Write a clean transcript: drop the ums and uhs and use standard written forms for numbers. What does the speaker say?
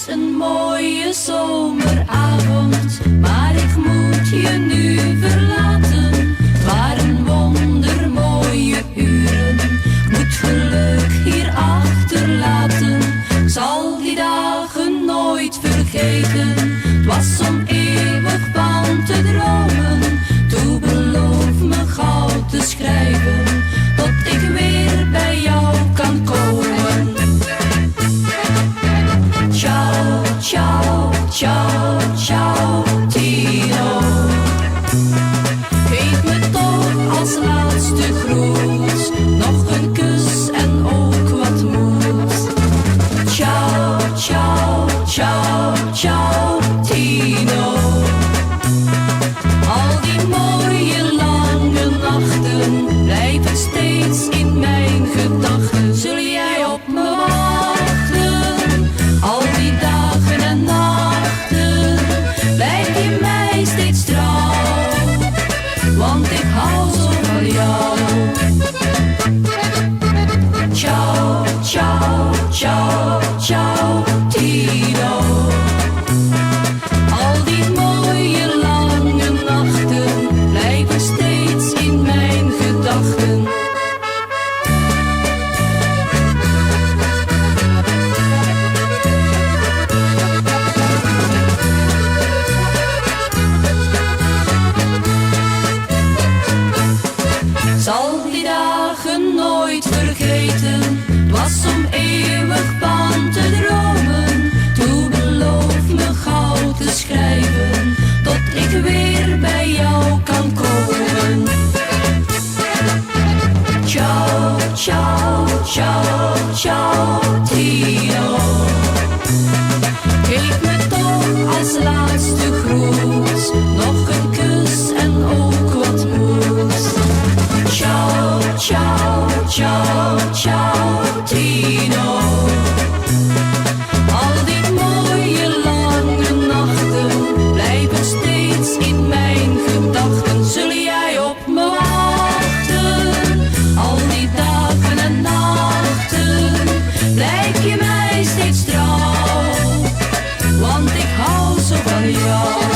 is een mooie zomeravond, maar ik moet je nu verlaten. Waren wondermooie uren, moet geluk hier achterlaten. Zal die dagen nooit vergeten, het was om eeuwig van te dromen. Toe beloof me gauw te schrijven, tot ik weer bij jou kan komen. Ciao, ciao, ciao, ciao, Tino. Geef me toch als laatste groet nog een kus en ook wat moed. Ciao, ciao, ciao, ciao, Tino. Al die mooie lange nachten blijven steeds in mijn gedachten. Zul jij op me wachten? Al die dagen en nachten blijf je mij steeds trouw, want ik hou zo van jou. Ciao, ciao, ciao, ciao, Tino. Al die mooie lange nachten blijven steeds in mijn gedachten. Zal die dagen nooit vergeten, het was om eeuwig van te dromen. Toe beloof me gauw te schrijven, tot ik weer bij jou kan komen. Ciao, ciao, ciao, ciao, Tino. Geef me toch als laatste groet nog een kus en ook wat moed. Ciao, ciao, ciao, ciao, Tino. Al die mooie lange nachten blijven steeds in mijn gedachten. Zul jij op me wachten? Al die dagen en nachten blijf je mij steeds trouw, want ik hou zo van jou.